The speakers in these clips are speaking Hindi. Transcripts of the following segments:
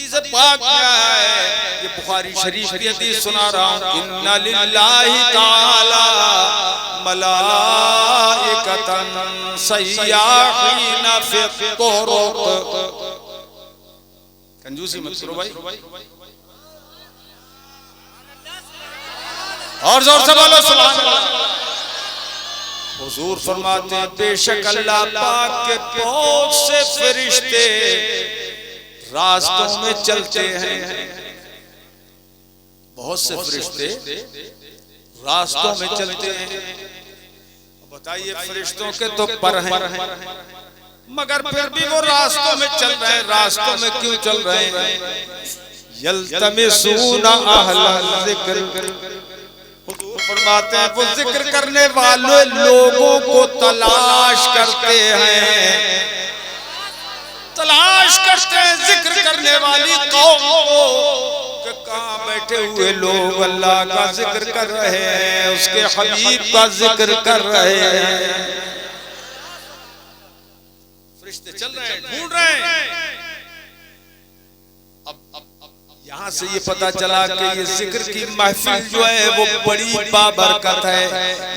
हदीस पाक में है, ये बुखारी शरीफ की हदीस सुना रहा हूं, इन्ना लिल्लाहि ताला मलाइकतन सय्याहीना फी तुरुक। कंजूसी मत करो भाई, और जोर से बोलो सुभान अल्लाह। हुजूर फरमाते हैं बेशक अल्लाह पाक के बहुत से फरिश्ते रास्तों में चलते हैं, बहुत से फरिश्ते रास्तों में चलते हैं। बताइए फरिश्तों के तो पर हैं, मगर फिर भी वो रास्तों में चल रहे हैं। रास्तों में क्यों चल रहे हैं? यल्तमिसूना अहल ज़िक्र, फरमाते हैं वो जिक्र करने वाले लोगों को तलाश करते हैं, तलाश करते हैं जिक्र करने वाली कौम को कि कहाँ बैठे हुए लोग अल्लाह का जिक्र कर रहे हैं, उसके हबीब का जिक्र कर रहे हैं। फरिश्ते चल रहे हैं, ढूंढ रहे हैं। यहाँ से ये पता चला कि ये जिक्र की महफिल जो है वो बड़ी बाबरकत है।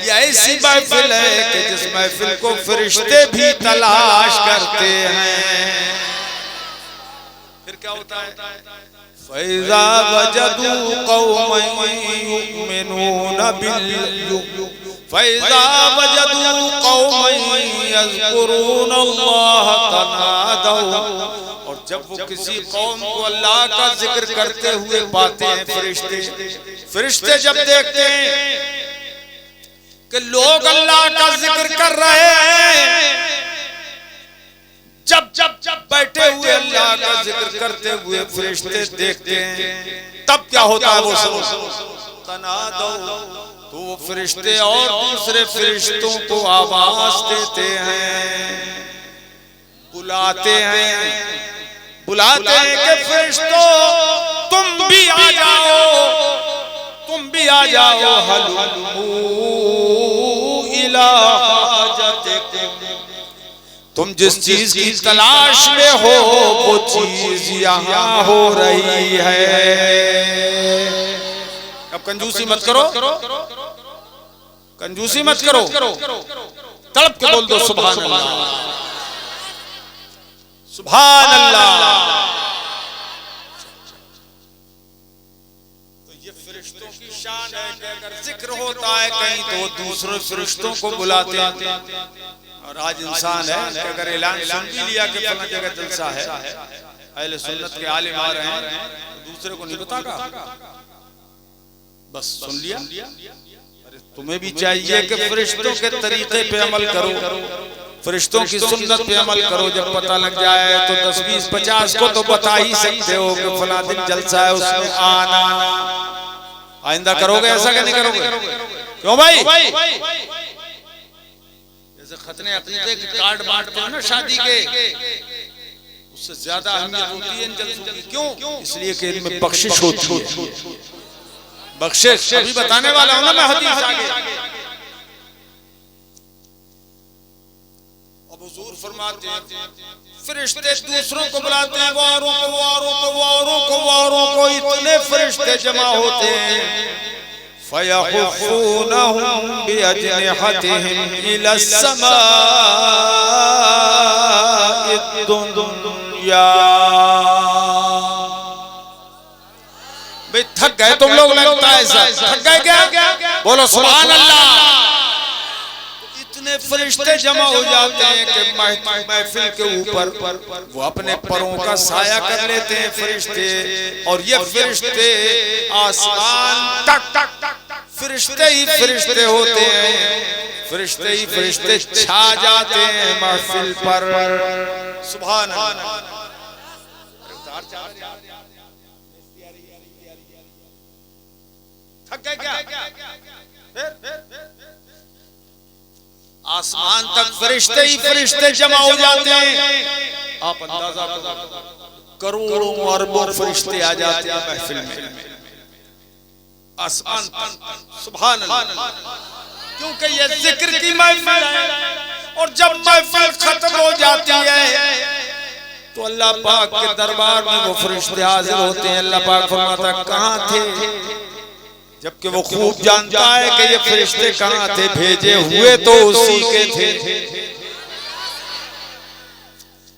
ये ऐसी महफिल है कि जिस महफिल को फरिश्ते भी तलाश करते हैं। फिर क्या होता है? फैज़ा वजदू कौमन युमिनूना बिल, फैज़ा वजदू कौमन यज़कुरूना अल्लाह तनादौ, और जब वो किसी कौम को अल्लाह का जिक्र करते हुए पाते हैं, फरिश्ते जब देखते हैं कि लोग अल्लाह का जिक्र कर रहे हैं, जब बैठे हुए अल्लाह का जिक्र करते हुए फरिश्ते देखते हैं, तब क्या होता है? वो तनादौ, तो वो फरिश्ते और दूसरे फरिश्तों को आवाज देते हैं, बुलाते हैं कि फरिश्तों तुम भी आ जाओ, तुम भी आ जाओ, हलुमू इला हाजतिकुम, तुम जिस चीज की तलाश में हो वो चीज यहाँ हो रही है। अब कंजूसी मत करो, कंजूसी मत करो, तड़प के बोल दो सुभान अल्लाह, सुभान अल्लाह। तो ये फरिश्तों की शान है कि अगर जिक्र होता है कहीं तो दूसरे फरिश्तों को बुलाते हैं। और आज इंसान है कि अगर ऐलान सुन भी लिया कि फलां जगह जलसा है, अहले सुन्नत के आलिम आ रहे हैं, तो दूसरे को नहीं बतागा, बस सुन लिया। अरे तुम्हें भी चाहिए कि फरिश्तों के तरीके पे अमल करो, फरिश्तों की सुन्नत पे अमल करो। जब पता लग जाए तो 10, 20, 50 को तो बता ही सकते हो कि फलां दिन जलसा है, उसमें आना। आइंदा करोगे ऐसा क्या नहीं करोगे? क्यों भाई? जैसे खतने अकीदे के कार्ड बांटते हैं ना शादी के, उससे ज्यादा अहमियत होती है इन जलसों की। क्यों? इसलिए कि इनमें बख्शिश होती है। बख्शिश अभी बताने वाला हूं ना मैं हदीस आगे। अब हुजूर फरमाते हैं फरिश्ते दूसरों को बुलाते हैं, वारों को वारों को वारों को वारों को, इतने फरिश्ते जमा होते हैं। फयखुफूनहुम बिअजनिहतिहिम इला समाइद दुनिया। भाई थक गए तुम लोग, लगता है ऐसा थक गए क्या? बोलो सुभान अल्लाह। इतने फरिश्ते जमा हो जाते हैं कि महफिल के ऊपर वो अपने परों का साया कर लेते हैं फरिश्ते, और ये फरिश्ते आसमान तक फरिश्ते ही फरिश्ते होते हैं, फरिश्ते ही फरिश्ते छा जाते हैं महफिल पर। सुभान अल्लाह। थक गए क्या? आसमान तक फरिश्ते ही फरिश्ते जमा हो जाते हैं। आप अंदाजा करो, करोड़ों अरबों फरिश्ते आ जाते हैं महफिल में, आसमान तक। सुभान अल्लाह। क्योंकि ये जिक्र की महफिल है, और जब महफिल खत्म हो जाती है तो अल्लाह पाक के दरबार में वो फरिश्ते हाजिर होते हैं। अल्लाह पाक फरमाता कहाँ थे, जबकि वो खूब जानता है कि ये फरिश्ते कहाँ थे, भेजे हुए तो उसी के थे।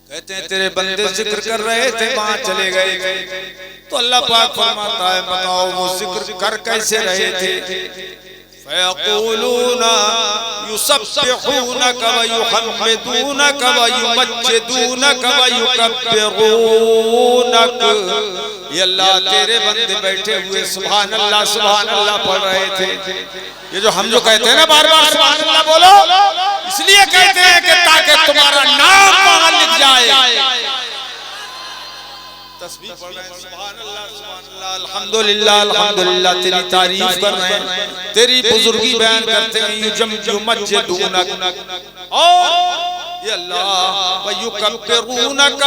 कहते हैं तेरे बंदे जिक्र कर रहे थे, वहां चले गए थे। तो अल्लाह पाक फरमाता है बताओ वो जिक्र कर कैसे रहे थे। फयक़ूलूना युसब्बिहूनक व युहम्मिदूनक व युमज्जिदूनक व युकब्बिरूनक। ये अल्लाह तेरे बंदे बैठे हुए सुभान अल्लाह पढ़ रहे थे। ये जो हम जो कहते हैं ना बार बार सुभान अल्लाह बोलो, इसलिए कहते हैं कि ताकि तुम्हारा नाम वहां लिख जाए। तस्बीह पढ़ रहे हैं सुभान अल्लाह अल्हम्दुलिल्लाह अल्हम्दुलिल्लाह, तेरी तारीफ कर रहे हैं, तेरी बुजुर्गी बयान करते हैं। युमज्जिदूनक और ये अल्लाह व युकब्बिरूनक,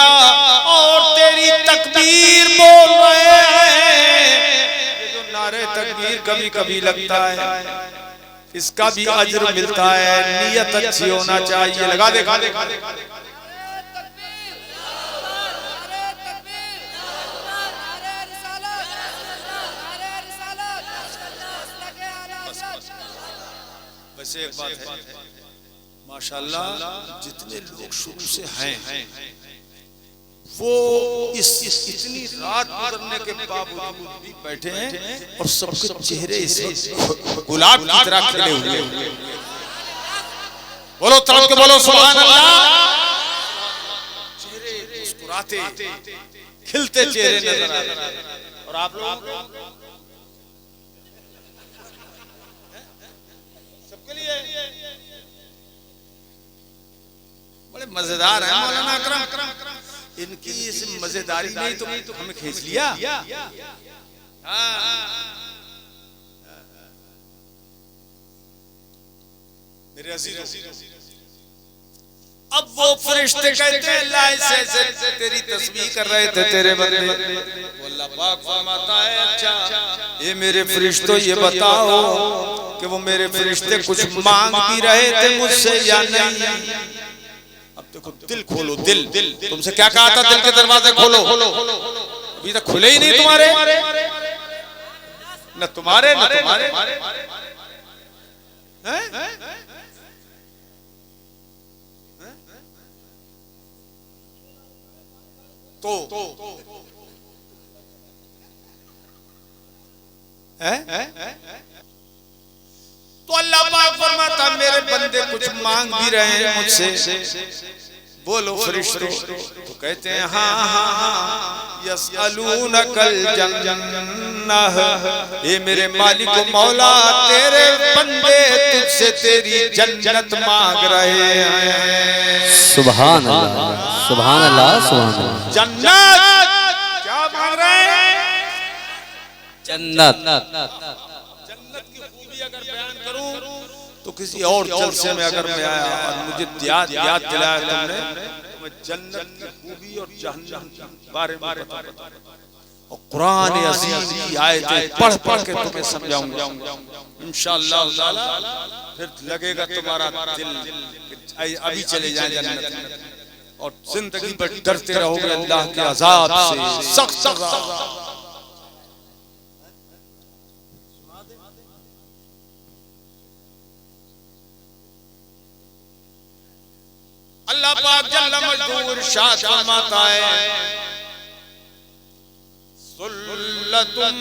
और तेरी तकबीर बोल रहे हैं। ये जो नारे तकबीर कभी कभी लगता है, इसका भी अज्र मिलता है। नियत अच्छी होना चाहिए। लगा दे वैसे एक बात है माशाअल्लाह, जितने लोग शुरू से हैं वो इस इतनी रात गुजरने के बावजूद भी बैठे हैं और सबके चेहरे इस गुलाब की तरह खिले हुए हैं। बोलो तड़प के बोलो सुभान अल्लाह। चेहरे मुस्कुराते खिलते चेहरे नजर आ रहे हैं। और आप लोग बड़े मजेदार है मौलाना अकरम। इनकी इस मजेदारी ने तो हमें खींच लिया। मेरे अजीज, अब वो फरिश्ते कहते हैं अल्लाह ऐसे तेरी तस्बीह कर रहे थे तेरे बंदे। अल्लाह पाक फरमाता है अच्छा ये मेरे फरिश्तों ये बताओ कि वो मेरे फरिश्ते कुछ मांग भी रहे थे मुझसे या नहीं। अब देखो दिल खोलो, दिल तुमसे क्या कहा था, दिल के दरवाजे खोलो। अभी तक खुले ही नहीं तुम्हारे, न तुम्हारे न तुम्हारे तो अल्लाह पाक फरमाता मेरे बंदे कुछ मांग भी रहे हैं मुझसे। बोलो फरिश्ते तो कहते हैं हाँ हाँ हाँ यसअलूनकल जन्नह, ये मेरे मालिक मौला तेरे बंदे तुझसे तेरी जन्नत मांग रहे हैं। सुभान अल्लाह सुभान अल्लाह सुभान अल्लाह। जन्नत क्या मांग रहे हैं? जन्नत। जन्नत की खूबी अगर बयान करूं तो किसी और जलसे में अगर मैं आया और मुझे याद दिलाया तुमने तो मैं जन्नत की खूबी और जहन्नम के बारे में बताऊंगा और कुरान अजीज की आयतें पढ़ के तुम्हें समझाऊंगा इंशाअल्लाह ताला। फिर लगेगा तुम्हारा दिल अभी चले जाए जन्नत में और जिंदगी भर डरते रहोगे अल्लाह के अजाब से, सख्त अजाब। अल्लाह पाक जल्ल मजदूर इरशाद फरमाता है सुल्लतुम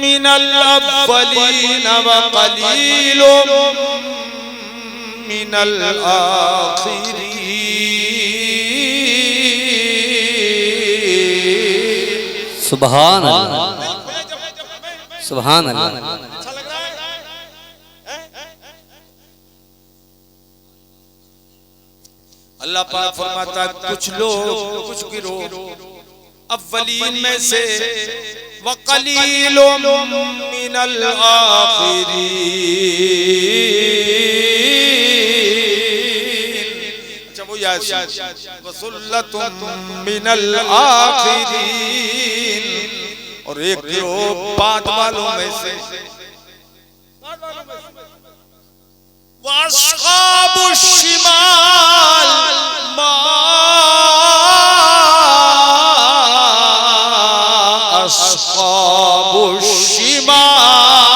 मिनल अव्वलीन व कलीलुम मिनल आखिरीन। सुभान अल्लाह सुभान अल्लाह। अल्लाह पाक फरमाता कुछ लोग कुछ गिरोह अव्वलीन में से व कलीलुम मिनल आखिरीन। अच्छा वो व सुल्लतुम मिनल आखिरीन, और एक गिरोह बाद वालों में से। वास्हाबुश शिमाल मा अस्हाबुश शिमाल,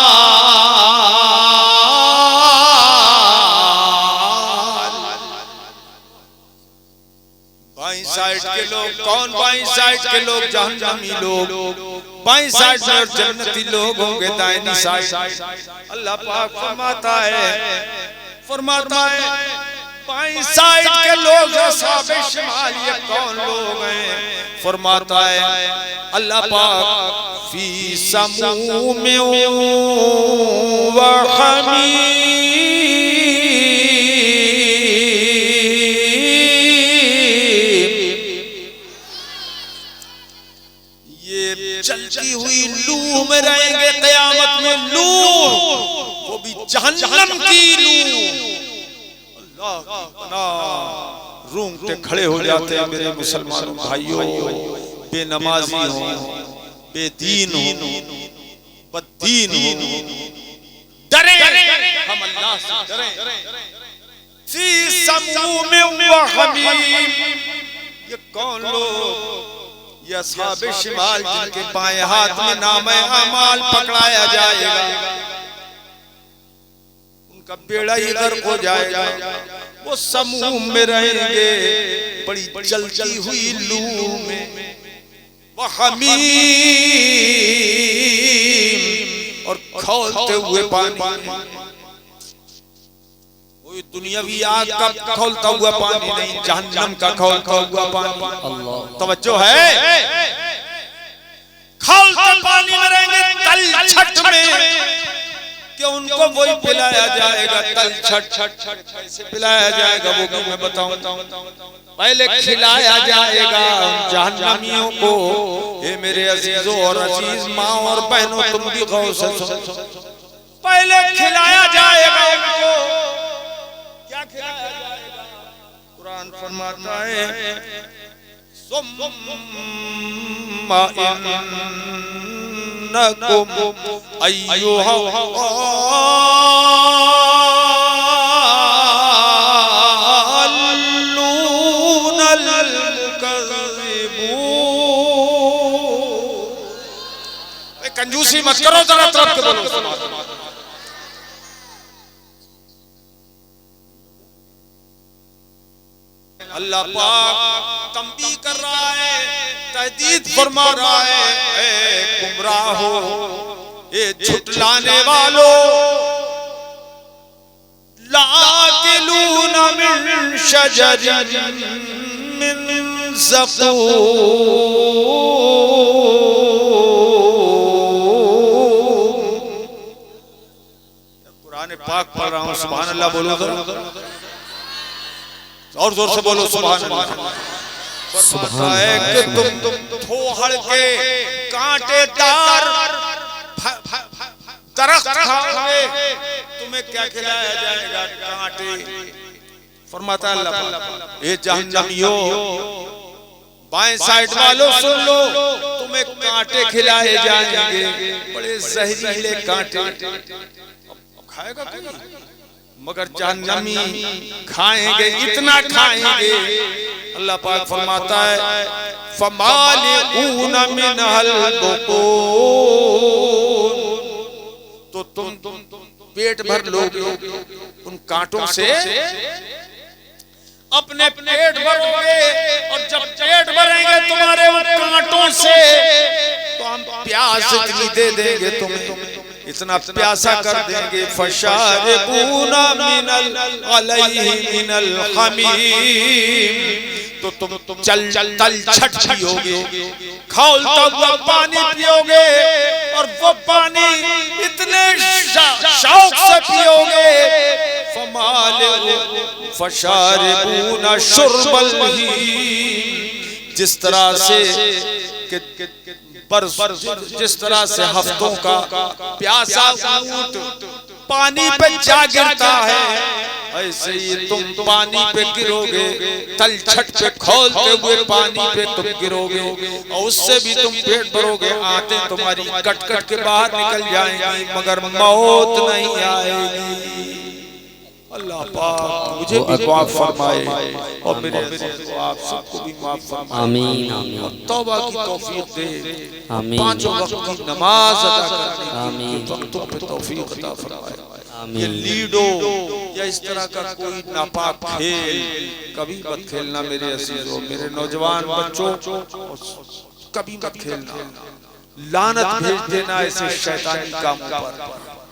बाईं साइड के लोग कौन? बाईं साइड के लोग जहन्नमी लोग, बाईं साइड में जन्नती लोग होंगे दाहिनी साइड। अल्लाह पाक फरमाता है बाईं साइड के लोग अस्हाबे शिमाल ये कौन लोग हैं? फरमाता है अल्लाह पाक फी समूम व हमीम, ये चलती हुई लू में रहेंगे क़यामत में, लू वो भी जहन्नम की लू। रूंगटे खड़े हो जाते हैं मेरे मुसलमानों भाइयों, बेनमाजी हो, बेदीन हो, बददीन हो, डरे हम अल्लाह से डरे। फी समूम व हमीम, ये कौन लोग? ये अस्हाबे शिमाल जिनके बाएं हाथ में नामे अमाल पकड़ाया जाएगा, उनका बेड़ा ही गर्क हो जाएगा। वो समूह में रहेंगे बड़ी जलती हुई लू में, वो हमीम और खौलते हुए पानी। कोई दुनियावी आग का खौलता हुआ पानी नहीं, जहन्नम का खौलता हुआ पानी। तवज्जो है? खौलते पानी में रहेंगे तलछट में, कि उनको वही पिलाया जाएगा। तलछट कैसे पिलाया जाएगा वो भी मैं बताऊं। पहले खिलाया जाएगा जहन्नमियों को। ये मेरे अजीजों और अजीज माँ और बहनों, तुम भी गौर से सुनो। पहले खिलाया जाएगा उनको। क्या खिलाया जाएगा? कुरान फरमाता है सुम्मा इन्नकुम अय्युहल मुकज़्ज़िबून। कंजूसी मत करो, जरा तरफ के बोलो। अल्लाह पाक तंबीह कर रहा है, तहदीद फरमा रहा है, ए गुमराहो, ए झुटलाने वालों, लाकिलूना मिन शजरिन मिन ज़क़ूम। कुरान पाक पढ़ रहा हूँ, सुभान अल्लाह बोलो जरा, और जोर से बोलो सुभान अल्लाह। फरमाता है कि तुम थोहड़ के कांटेदार दरख्त खाओगे, तुम्हें क्या खिलाया जाएगा? कांटे। फरमाता है अल्लाह, ये जहन्नमियों बाएं साइड वालों सुन लो, तुम्हें कांटे खिलाए जाएंगे, बड़े जहरीले कांटे। खाएगा कोई? मगर जहन्नमी खाएंगे, इतना खाएंगे। अल्लाह पाक फरमाता है फमालिऊना मिनहल बुतून, तो तुम पेट भर लोगे उन कांटों से, अपने पेट भरोगे। और जब पेट भरेंगे तुम्हारे उन कांटों से, तो हम प्यास इतनी दे देंगे तुम्हें, इतना प्यासा कर देंगे। फशारिबूना मिनल अलैहि मिनल हमीम, तो तुम तलछट पियोगे, खौलता हुआ पानी पियोगे, और वो पानी इतने शौक से पियोगे। फशारिबूना शुर्बल हीम, जिस तरह से जिस तरह से हफ्तों का प्यासा ऊंट पानी पे जा गिरता है, ऐसे ही तुम पानी पे गिरोगे, तलछट पे खौलते हुए पानी पे तुम गिरोगे, और उससे भी तुम पेट भरोगे। आंतें तुम्हारी कट कट के बाहर निकल जाएंगी, मगर मौत नहीं आएगी। अल्लाह पाक मुझे भी माफ फरमाए और मेरे अजीज को आप सबको भी माफ फरमाए। आमीन आमीन। और तौबा की तौफीक दे, आमीन। पांचों वक्त की नमाज अदा करने आमीन। की वक्तों पे तौफीक अता फरमाए। ये आमीन। लीडो या इस तरह का कोई नापाक खेल कभी मत खेलना मेरे अजीजों, मेरे नौजवान बच्चों, कभी मत खेलना। लानत भेज देना ऐसे शैतानी कामों पर।